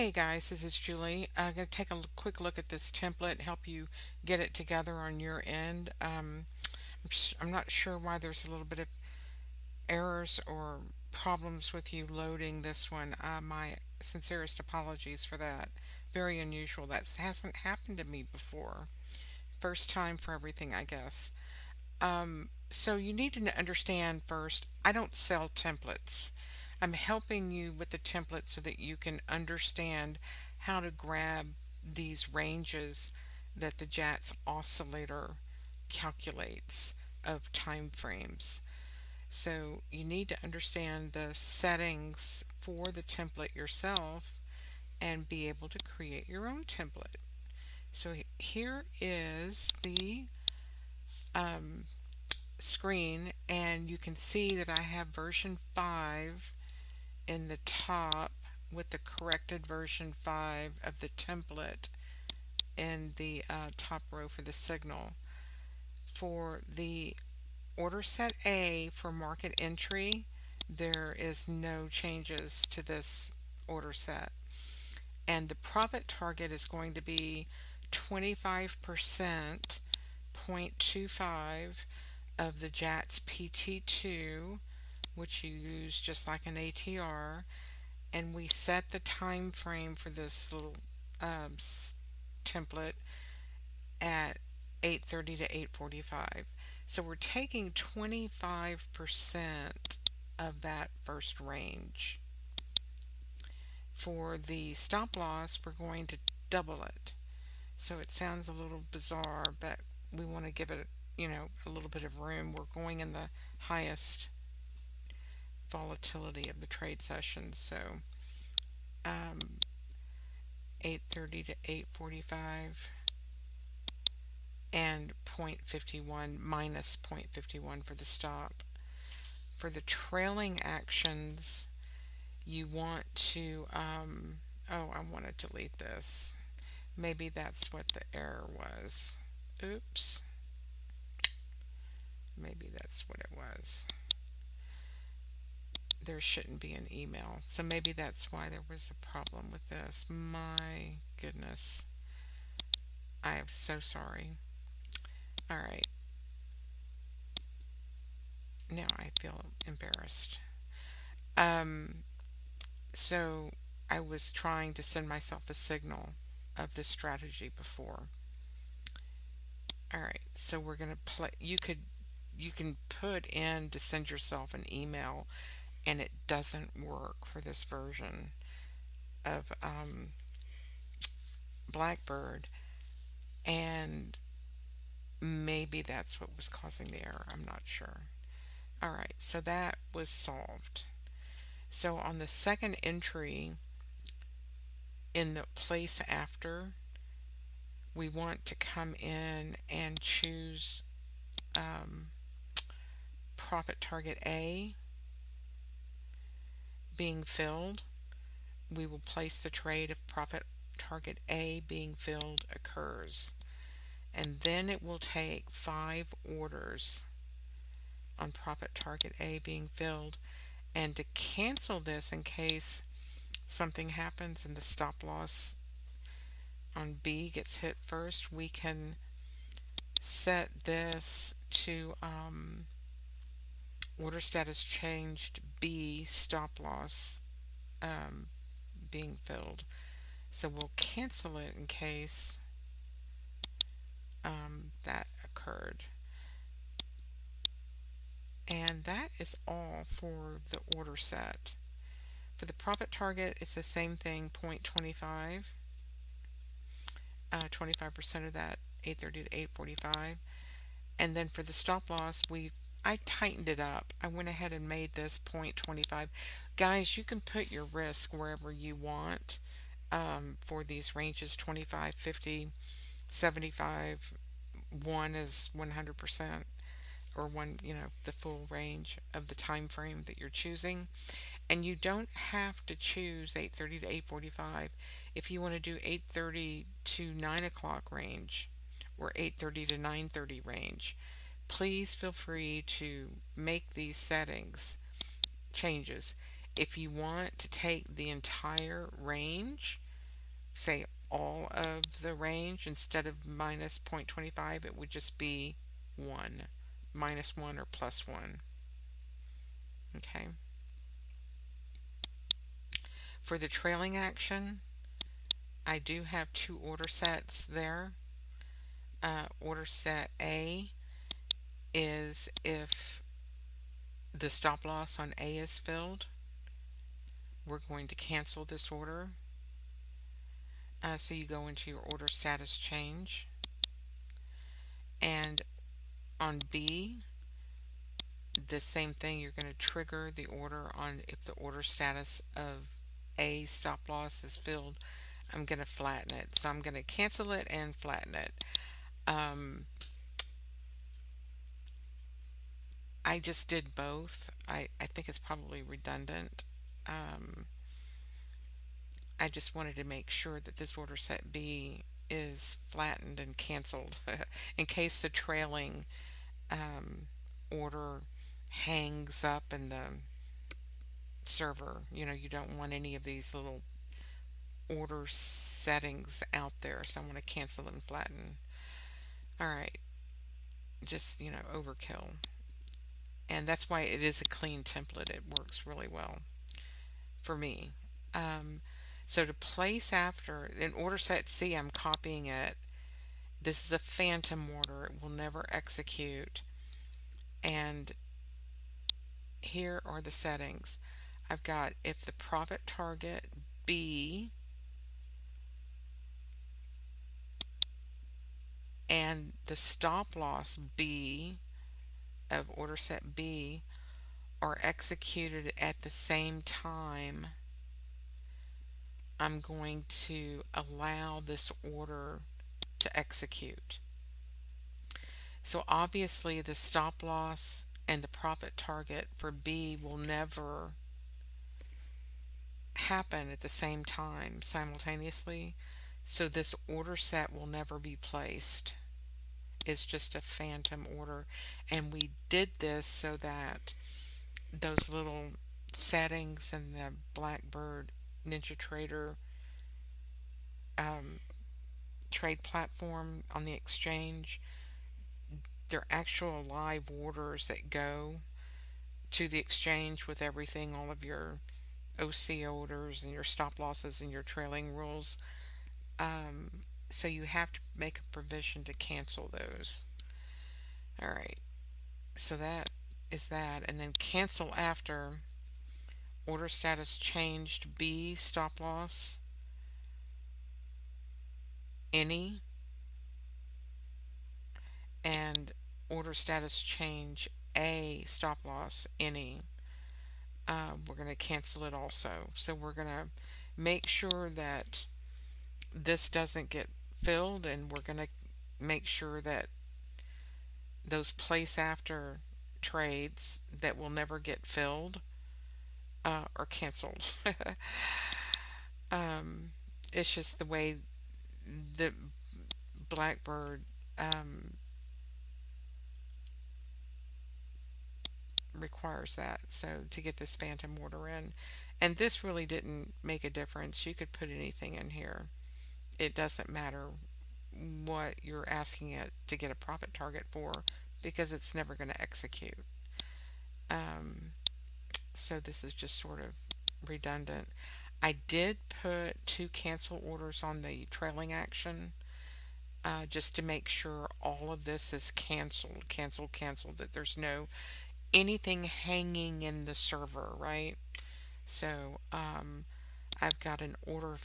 Hey guys, this is Julie. I'm going to take a quick look at this template, help you get it together on your end. I'm not sure why there's a little bit of errors or problems with you loading this one. My sincerest apologies for that. Very unusual. That hasn't happened to me before. First time for everything, I guess. So you need to understand first, I don't sell templates. I'm helping you with the template so that you can understand how to grab these ranges that the JATS oscillator calculates of time frames. So you need to understand the settings for the template yourself and be able to create your own template. So here is the um, screen, and you can see that I have version 5 in the top with the corrected version 5 of the template in the top row for the signal. For the order set A for market entry, there is no changes to this order set. And the profit target is going to be 25%, 0.25 of the JATS PT2, which you use just like an ATR, and we set the time frame for this little um, template at 8:30 to 8:45. So we're taking 25% of that first range. For the stop loss, we're going to double it. So it sounds a little bizarre, but we want to give it, a little bit of room. We're going in the highest volatility of the trade sessions. So um, 8:30 to 8:45 and 0.51 minus 0.51 for the stop. For the trailing actions, you want to, oh, I want to delete this. Maybe that's what the error was. Oops. Maybe that's what it was. There shouldn't be an email. So maybe that's why there was a problem with this. My goodness. I am so sorry. All right. Now I feel embarrassed. Um, so I was trying to send myself a signal of this strategy before. All right. So we're going to play. You can put in to send yourself an email, and it doesn't work for this version of Blackbird, and maybe that's what was causing the error. I'm not sure. All right, so that was solved. So on the second entry in the place after, we want to come in and choose um, profit target A being filled. We will place the trade if profit target A being filled occurs. And then it will take 5 orders on profit target A being filled. And to cancel this in case something happens and the stop loss on B gets hit first, we can set this to order status changed B stop loss um, being filled. So we'll cancel it in case that occurred. And that is all for the order set. For the profit target, it's the same thing, 0.25, 25% of that, 8:30 to 8:45. And then for the stop loss, I tightened it up. I went ahead and made this 0.25. Guys, you can put your risk wherever you want for these ranges, 25, 50, 75. One is 100%, or one, the full range of the time frame that you're choosing. And you don't have to choose 8:30 to 8:45 if you want to do 8:30 to 9 o'clock range or 8:30 to 9:30 range. Please feel free to make these settings changes. If you want to take the entire range, say all of the range, instead of minus 0.25, it would just be 1, minus 1 or plus 1. Okay. For the trailing action, I do have two order sets there. Order set A is if the stop loss on A is filled, we're going to cancel this order. So you go into your order status change, and on B, the same thing, you're going to trigger the order on if the order status of A stop loss is filled. I'm going to flatten it. So I'm going to cancel it and flatten it. Um, I just did both. I think it's probably redundant. Um, I just wanted to make sure that this order set B is flattened and canceled in case the trailing um, order hangs up in the server. You don't want any of these little order settings out there, so I'm going to cancel and flatten. All right, just, overkill. And that's why it is a clean template. It works really well for me. Um, so to place after, in order set C, I'm copying it. This is a phantom order. It will never execute. And here are the settings. I've got if the profit target B and the stop loss B of order set B are executed at the same time, I'm going to allow this order to execute. So obviously the stop loss and the profit target for B will never happen at the same time simultaneously. So this order set will never be placed. It's just a phantom order. And we did this so that those little settings in the Blackbird Ninja Trader um, trade platform on the exchange, they're actual live orders that go to the exchange with everything, all of your OC orders and your stop losses and your trailing rules. Um, so you have to make a provision to cancel those. All right, so that is that. And then cancel after order status changed B stop loss any, and order status change A stop loss any. We're going to cancel it also. So we're going to make sure that this doesn't get filled, and we're going to make sure that those place after trades that will never get filled are canceled. um, it's just the way the Blackbird um, requires that. So to get this phantom order in, and this really didn't make a difference. You could put anything in here. It doesn't matter what you're asking it to get a profit target for because it's never going to execute. Um, so this is just sort of redundant. I did put two cancel orders on the trailing action just to make sure all of this is canceled, canceled, canceled, that there's no anything hanging in the server, right? So I've got an order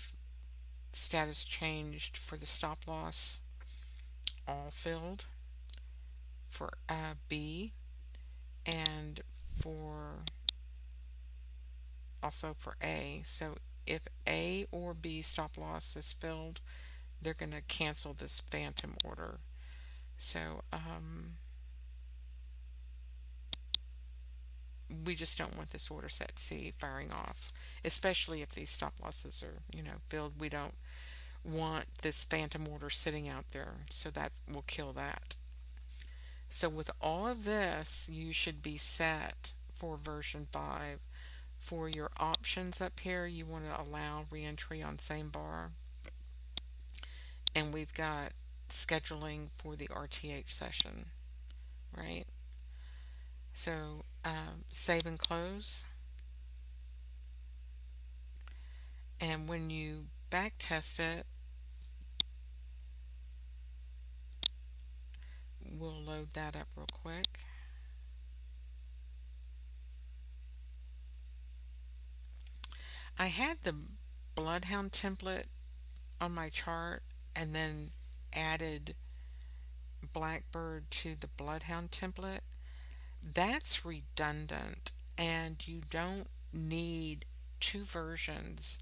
status changed for the stop loss all filled for B, and for also for A. So if A or B stop loss is filled, they're going to cancel this phantom order. So we just don't want this order set C firing off, especially if these stop losses are, filled. We don't want this phantom order sitting out there, so that will kill that. So with all of this, you should be set for version 5. For your options up here, you want to allow reentry on same bar. and we've got scheduling for the RTH session, right? So save and close, and when you back test it, we'll load that up real quick. I had the Bloodhound template on my chart and then added Blackbird to the Bloodhound template. That's redundant, and you don't need two versions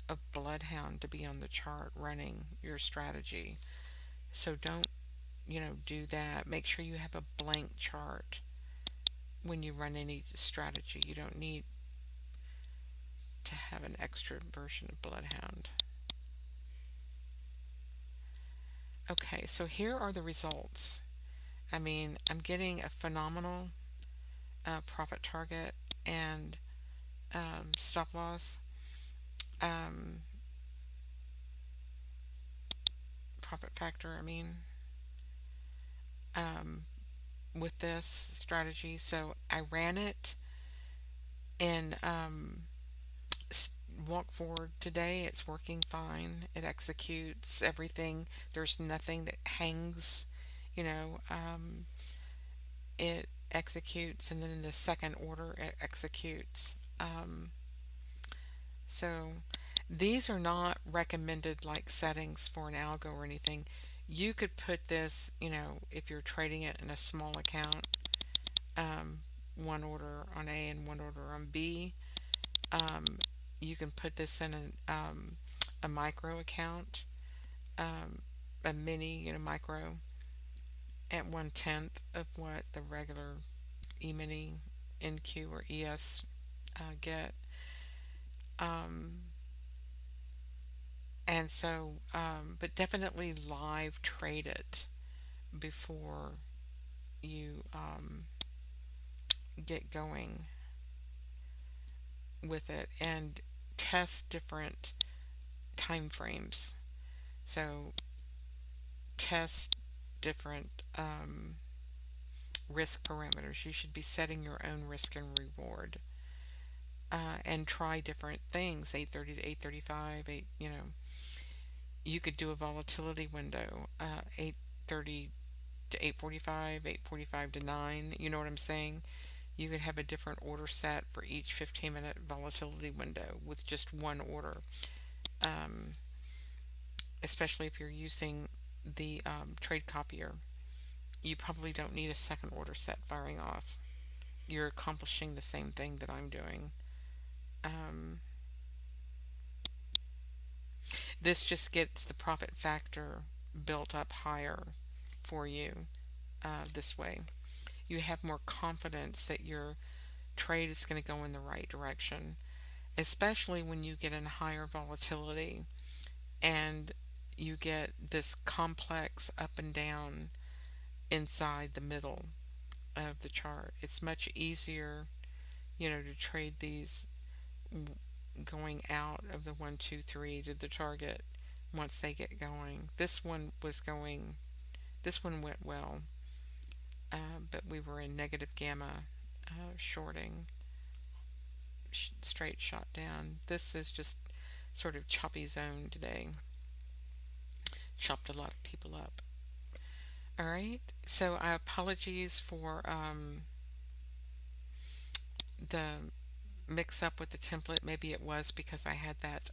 of Bloodhound to be on the chart running your strategy. So don't, do that. Make sure you have a blank chart when you run any strategy. You don't need to have an extra version of Bloodhound. Okay, so here are the results. I mean, I'm getting a phenomenal profit target and stop loss, um, profit factor, I mean, um, with this strategy. So I ran it in walk forward today. It's working fine. It executes everything. There's nothing that hangs, you know. It executes, and then in the second order, it executes. So these are not recommended like settings for an algo or anything. You could put this, if you're trading it in a small account, um, one order on A and one order on B. Um, you can put this in a micro account, um, a mini, micro at 1/10 of what the regular E-mini, NQ, or ES get. Um, and so, but definitely live trade it before you get going with it, and test different time frames. So test different risk parameters. You should be setting your own risk and reward, and try different things. 8:30 to 8:35. You could do a volatility window. 8:30 to 8:45. 8:45 to 9. You know what I'm saying? You could have a different order set for each 15-minute volatility window with just one order. Um, Especially if you're using the trade copier, you probably don't need a second order set firing off. You're accomplishing the same thing that I'm doing. Um, this just gets the profit factor built up higher for you this way. You have more confidence that your trade is going to go in the right direction, especially when you get in higher volatility and you get this complex up and down inside the middle of the chart. It's much easier, to trade these going out of the 1, 2, 3 to the target once they get going. This one went well, but we were in negative gamma shorting, straight shot down. This is just sort of choppy zone today. Chopped a lot of people up. All right. So I apologies for the mix up with the template. Maybe it was because I had that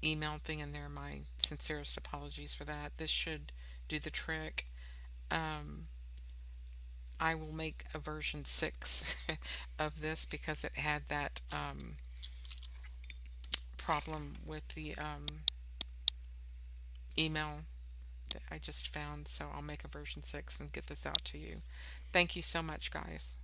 email thing in there. My sincerest apologies for that. This should do the trick. Um, I will make a version 6 of this because it had that problem with the email that I just found. So I'll make a version 6 and get this out to you. Thank you so much, guys.